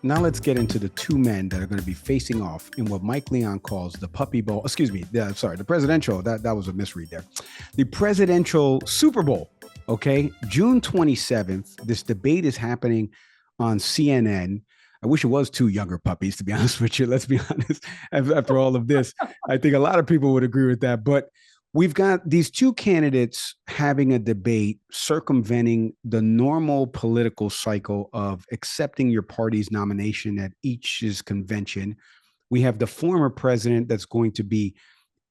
Now let's get into the two men that are going to be facing off in what Mike Leon calls the puppy bowl. Excuse me. The presidential. That was a misread there. The presidential Super Bowl. Okay. June 27th. This debate is happening on CNN. I wish it was two younger puppies, to be honest with you. Let's be honest. After all of this, I think a lot of people would agree with that. But we've got these two candidates having a debate circumventing the normal political cycle of accepting your party's nomination at each's convention. We have the former president that's going to be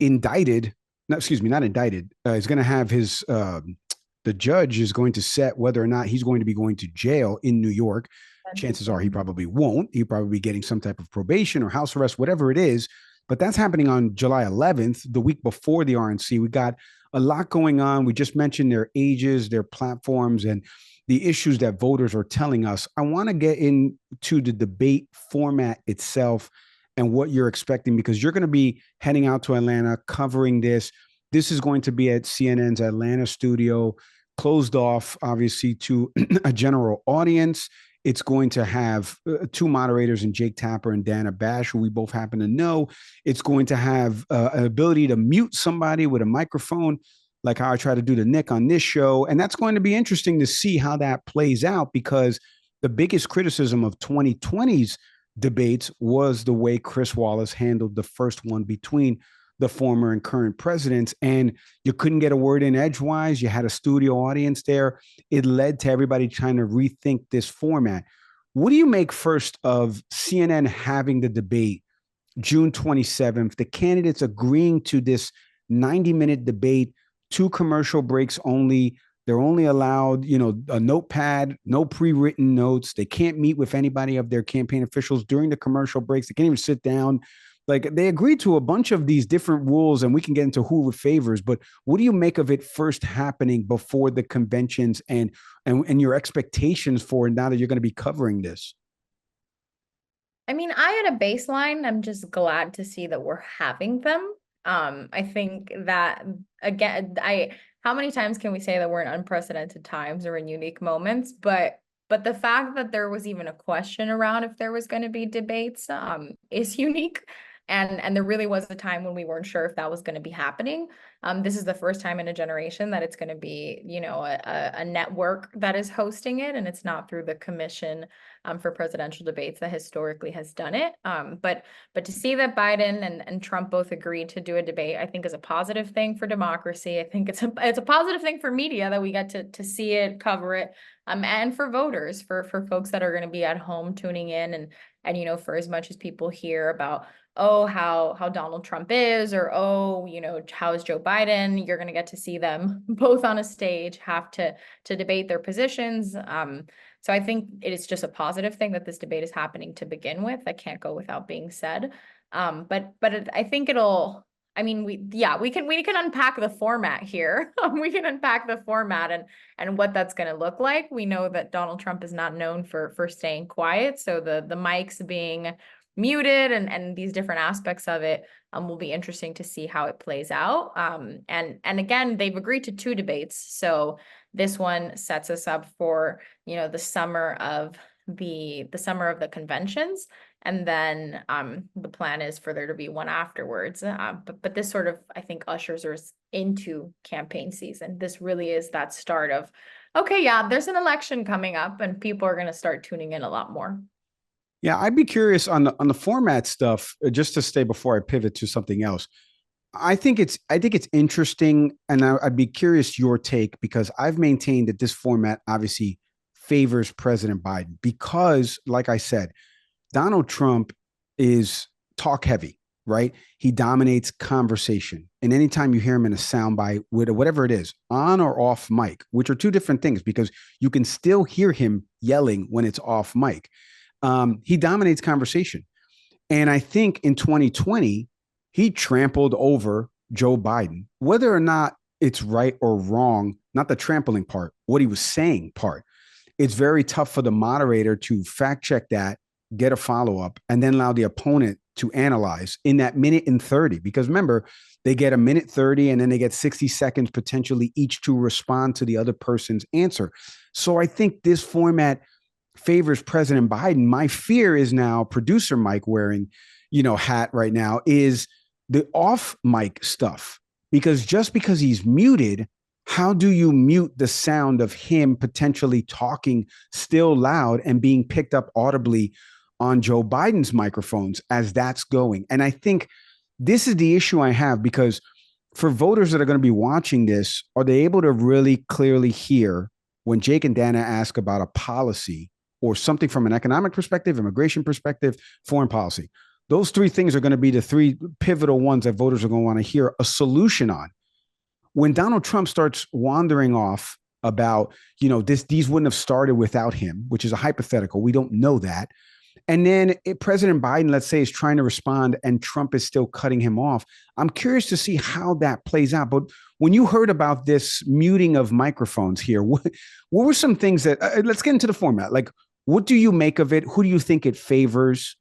indicted. No, excuse me, not indicted. He's going to have his, the judge is going to set whether or not he's going to be going to jail in New York. Chances are he probably won't. He'll probably be getting some type of probation or house arrest, whatever it is. But that's happening on July 11th, the week before the RNC. We got a lot going on. We just mentioned their ages, their platforms, and the issues that voters are telling us. I want to get into the debate format itself and what you're expecting, because you're going to be heading out to Atlanta covering this. This is going to be at CNN's Atlanta studio, closed off, obviously, to a general audience. It's going to have two moderators in Jake Tapper and Dana Bash, who we both happen to know. It's going to have an ability to mute somebody with a microphone, like how I try to do to Nick on this show. And that's going to be interesting to see how that plays out, because the biggest criticism of 2020's debates was the way Chris Wallace handled the first one between the former and current presidents, and you couldn't get a word in edgewise. You had a studio audience there. It led to everybody trying to rethink this format. What do you make first of CNN having the debate June 27th, the candidates agreeing to this 90-minute debate, 2 commercial breaks only? They're only allowed, a notepad, no pre-written notes. They can't meet with anybody of their campaign officials during the commercial breaks. They can't even sit down. Like, they agreed to a bunch of these different rules, and we can get into who it favors. But what do you make of it first happening before the conventions, and your expectations for it now that you're going to be covering this? I mean, I had a baseline. I'm just glad to see that we're having them. I think that, again, how many times can we say that we're in unprecedented times or in unique moments? But the fact that there was even a question around if there was going to be debates is unique. And there really was a time when we weren't sure if that was going to be happening. This is the first time in a generation that it's going to be, a network that is hosting it, and it's not through the commission for presidential debates that historically has done it. But to see that Biden and Trump both agreed to do a debate, I think is a positive thing for democracy. I think it's a positive thing for media that we get to see it, cover it, and for voters, for folks that are going to be at home tuning in, and for as much as people hear about, oh, how Donald Trump is, or, oh, how is Joe Biden, you're going to get to see them both on a stage have to debate their positions. So I think it is just a positive thing that this debate is happening to begin with. That can't go without being said. I think we can unpack the format here. We can unpack the format and what that's going to look like. We know that Donald Trump is not known for staying quiet. So the mics being muted and these different aspects of it will be interesting to see how it plays out. And again, they've agreed to 2 debates. So this one sets us up for, the summer of the conventions. And then the plan is for there to be one afterwards. But this sort of, I think, ushers us into campaign season. This really is that start of, okay, yeah, there's an election coming up and people are going to start tuning in a lot more. Yeah, I'd be curious on the format stuff, just to stay before I pivot to something else. I think it's interesting, and I'd be curious your take, because I've maintained that this format obviously favors President Biden because, like I said, Donald Trump is talk heavy, right? He dominates conversation. And anytime you hear him in a soundbite with whatever it is, on or off mic, which are 2 different things, because you can still hear him yelling when it's off mic. He dominates conversation. And I think in 2020, he trampled over Joe Biden, whether or not it's right or wrong, not the trampling part, what he was saying part. It's very tough for the moderator to fact check that, get a follow-up, and then allow the opponent to analyze in that minute and 30. Because remember, they get a minute 30 and then they get 60 seconds potentially each to respond to the other person's answer. So I think this format favors President Biden. My fear is now producer Mike wearing, hat right now is the off mic stuff. Because just because he's muted, how do you mute the sound of him potentially talking still loud and being picked up audibly on Joe Biden's microphones as that's going? And I think this is the issue I have, because for voters that are going to be watching this, are they able to really clearly hear when Jake and Dana ask about a policy or something from an economic perspective, immigration perspective, foreign policy? Those three things are going to be the three pivotal ones that voters are going to want to hear a solution on. When Donald Trump starts wandering off about, these wouldn't have started without him, which is a hypothetical. We don't know that. And then President Biden, let's say, is trying to respond and Trump is still cutting him off. I'm curious to see how that plays out. But when you heard about this muting of microphones here, what were some things that, let's get into the format. Like, what do you make of it? Who do you think it favors?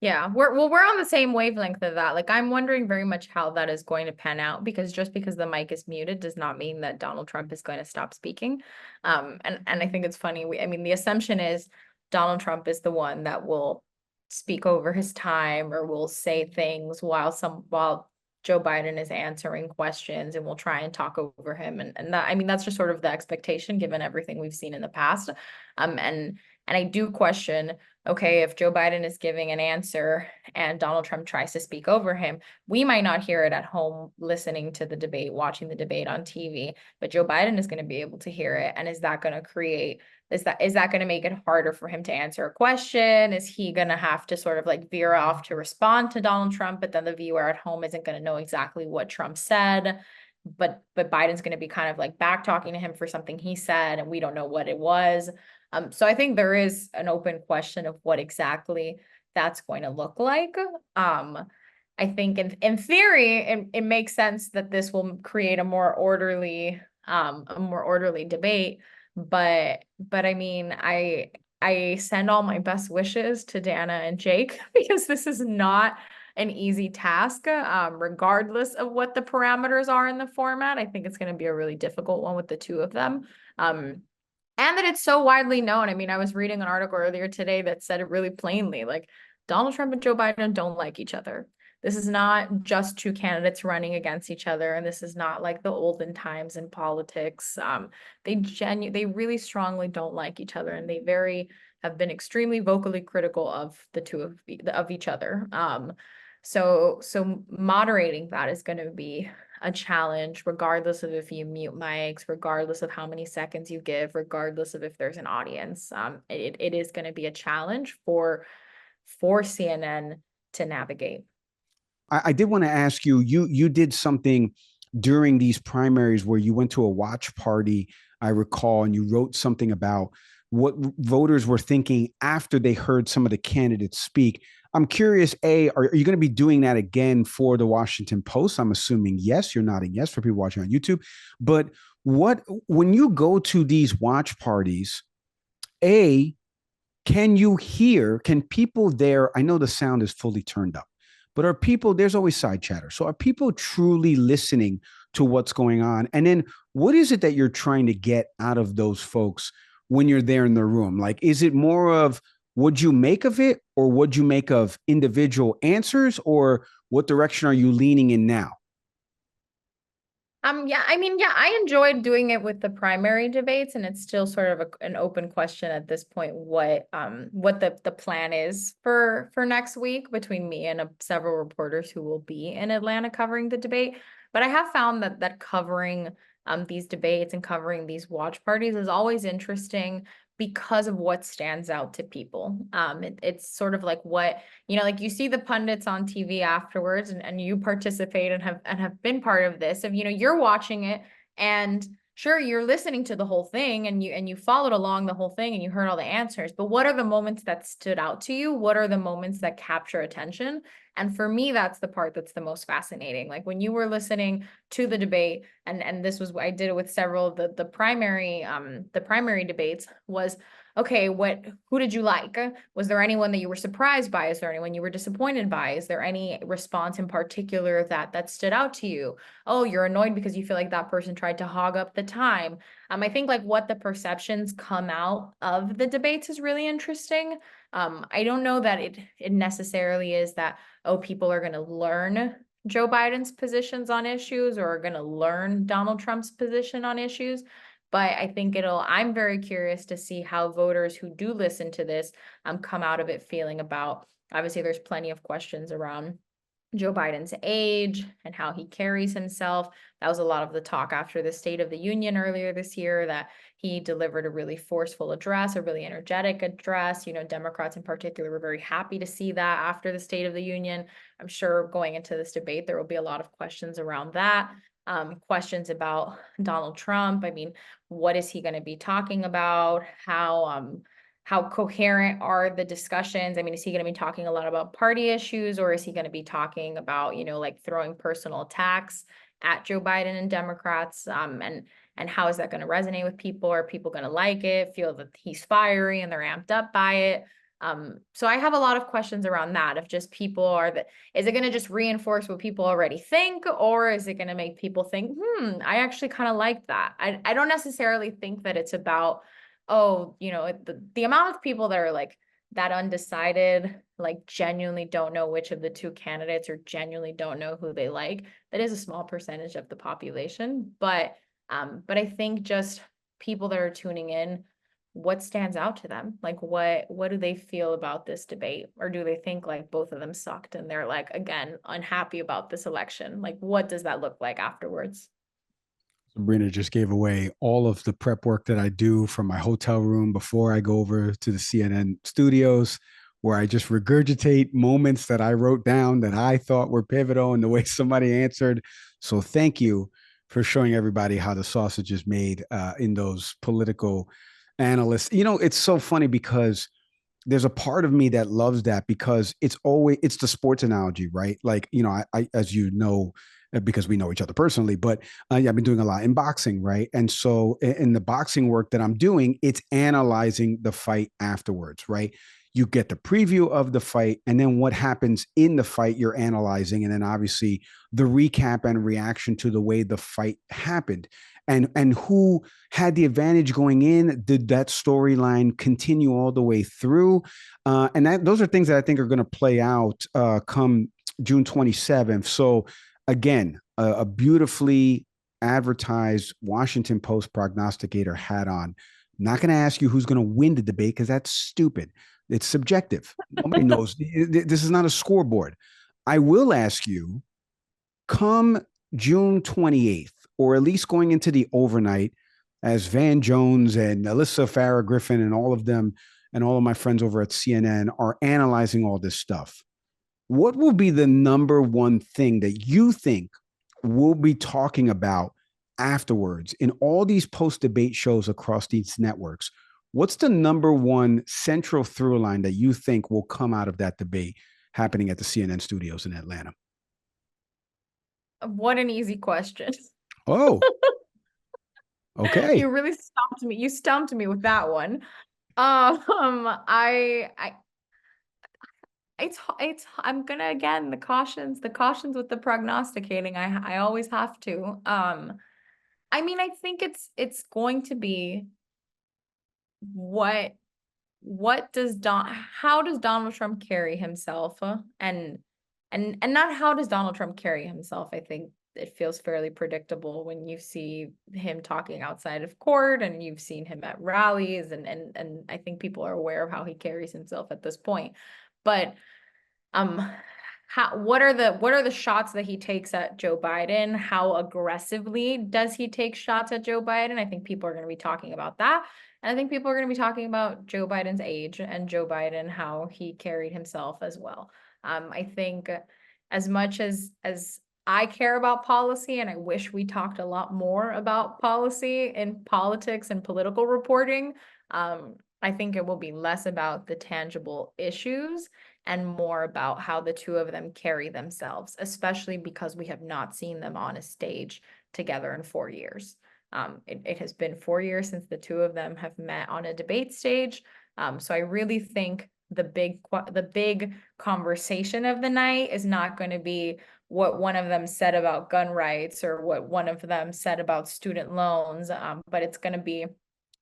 Yeah, we're on the same wavelength of that. Like, I'm wondering very much how that is going to pan out, because just because the mic is muted does not mean that Donald Trump is going to stop speaking. And I think it's funny. The assumption is Donald Trump is the one that will speak over his time or will say things while Joe Biden is answering questions, and will try and talk over him. And that, that's just sort of the expectation given everything we've seen in the past. And I do question, okay, if Joe Biden is giving an answer and Donald Trump tries to speak over him, we might not hear it at home listening to the debate, watching the debate on TV, but Joe Biden is going to be able to hear it. And is that going to make it harder for him to answer a question? Is he going to have to sort of like veer off to respond to Donald Trump, but then the viewer at home isn't going to know exactly what Trump said? But Biden's going to be kind of like back talking to him for something he said, and we don't know what it was. So I think there is an open question of what exactly that's going to look like. I think in theory, it makes sense that this will create a more orderly debate. But I send all my best wishes to Dana and Jake because this is not an easy task, regardless of what the parameters are in the format. I think it's going to be a really difficult one with the two of them. And that it's so widely known. I was reading an article earlier today that said it really plainly, like, Donald Trump and Joe Biden don't like each other. This is not just two candidates running against each other, and this is not like the olden times in politics. They really strongly don't like each other, and they have been extremely vocally critical of the two of each other. So moderating that is going to be a challenge, regardless of if you mute mics, regardless of how many seconds you give, regardless of if there's an audience. It is going to be a challenge for CNN to navigate. I did want to ask you, you did something during these primaries where you went to a watch party, I recall, and you wrote something about what voters were thinking after they heard some of the candidates speak. I'm curious, are you going to be doing that again for the Washington Post? I'm assuming yes. You're nodding yes for people watching on YouTube. But when you go to these watch parties, can people there, I know the sound is fully turned up, but there's always side chatter. So are people truly listening to what's going on? And then what is it that you're trying to get out of those folks when you're there in the room? Like, is it more of, what'd you make of it, or what'd you make of individual answers, or what direction are you leaning in now? I enjoyed doing it with the primary debates, and it's still sort of an open question at this point what the plan is for next week between me and several reporters who will be in Atlanta covering the debate. But I have found that covering these debates and covering these watch parties is always interesting because of what stands out to people. It's sort of like like you see the pundits on TV afterwards, and you participate and have been part of this. If you're watching it, and sure, you're listening to the whole thing, and you followed along the whole thing, and you heard all the answers. But what are the moments that stood out to you? What are the moments that capture attention? And for me, that's the part that's the most fascinating. Like, when you were listening to the debate, and this was, I did it with several of the primary debates, was, okay, who did you like? Was there anyone that you were surprised by? Is there anyone you were disappointed by? Is there any response in particular that stood out to you? Oh, you're annoyed because you feel like that person tried to hog up the time. I think like what the perceptions come out of the debates is really interesting. I don't know that it necessarily is that, oh, people are going to learn Joe Biden's positions on issues or are going to learn Donald Trump's position on issues. But I think I'm very curious to see how voters who do listen to this come out of it feeling about, obviously there's plenty of questions around Joe Biden's age and how he carries himself. That was a lot of the talk after the State of the Union earlier this year, that he delivered a really forceful address, a really energetic address. Democrats in particular were very happy to see that after the State of the Union. I'm sure going into this debate, there will be a lot of questions around that. Questions about Donald Trump. I mean, what is he going to be talking about? How coherent are the discussions? I mean, is he going to be talking a lot about party issues, or is he going to be talking about, like throwing personal attacks at Joe Biden and Democrats? And how is that going to resonate with people? Are people going to like it, feel that he's fiery and they're amped up by it? So I have a lot of questions around that. If just people is it going to just reinforce what people already think, or is it going to make people think, I actually kind of like that? I don't necessarily think that it's about, oh, the amount of people that are like that undecided, like genuinely don't know which of the two candidates or genuinely don't know who they like. That is a small percentage of the population. But I think just people that are tuning in, what stands out to them? Like what do they feel about this debate? Or do they think like both of them sucked and they're like, again, unhappy about this election? Like, what does that look like afterwards? Sabrina just gave away all of the prep work that I do from my hotel room before I go over to the CNN studios, where I just regurgitate moments that I wrote down that I thought were pivotal and the way somebody answered. So thank you for showing everybody how the sausage is made in those political analysts. It's so funny because there's a part of me that loves that, because it's the sports analogy, right? Like, I as you know, because we know each other personally, but yeah, I've been doing a lot in boxing, right? And so in the boxing work that I'm doing, it's analyzing the fight afterwards, right? You get the preview of the fight, and then what happens in the fight, you're analyzing, and then obviously the recap and reaction to the way the fight happened, and who had the advantage going in. Did that storyline continue all the way through? And those are things that I think are going to play out come June 27th. So again, a beautifully advertised Washington Post prognosticator hat on. I'm not going to ask you who's going to win the debate, because that's stupid. It's subjective. Nobody knows. This is not a scoreboard. I will ask you, come June 28th, or at least going into the overnight, as Van Jones and Alyssa Farah Griffin and all of them and all of my friends over at CNN are analyzing all this stuff, what will be the number one thing that you think we'll be talking about afterwards in all these post-debate shows across these networks? What's the number one central through line that you think will come out of that debate happening at the CNN studios in Atlanta? What an easy question. Oh, okay. You really stumped me. You stumped me with that one. I it's I'm gonna, again, the cautions with the prognosticating. I always have to. I mean, I think it's going to be what how does Donald Trump carry himself? And not how does Donald Trump carry himself. I think it feels fairly predictable when you see him talking outside of court and you've seen him at rallies, and I think people are aware of how he carries himself at this point. But um what are the shots that he takes at Joe Biden? How aggressively does he take shots at Joe Biden? I think people are going to be talking about that. And I think people are going to be talking about Joe Biden's age and Joe Biden, how he carried himself as well. I think as much as I care about policy, and I wish we talked a lot more about policy in politics and political reporting, I think it will be less about the tangible issues and more about how the two of them carry themselves, especially because we have not seen them on a stage together in 4 years. It has been 4 years since the two of them have met on a debate stage. So I really think the big conversation of the night is not going to be what one of them said about gun rights or what one of them said about student loans, but it's going to be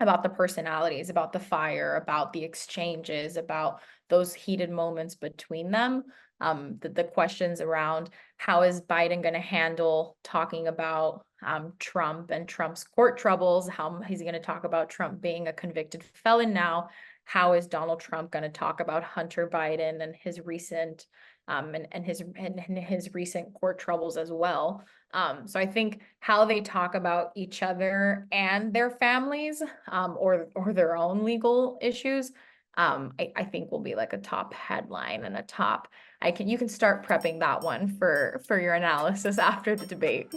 about the personalities, about the fire, about the exchanges, about those heated moments between them. The questions around how is Biden going to handle talking about Trump and Trump's court troubles, how he's going to talk about Trump being a convicted felon now, how is Donald Trump going to talk about Hunter Biden and his recent and his recent court troubles as well. So I think how they talk about each other and their families, or their own legal issues, I think will be like a top headline and a top. You can start prepping that one for your analysis after the debate.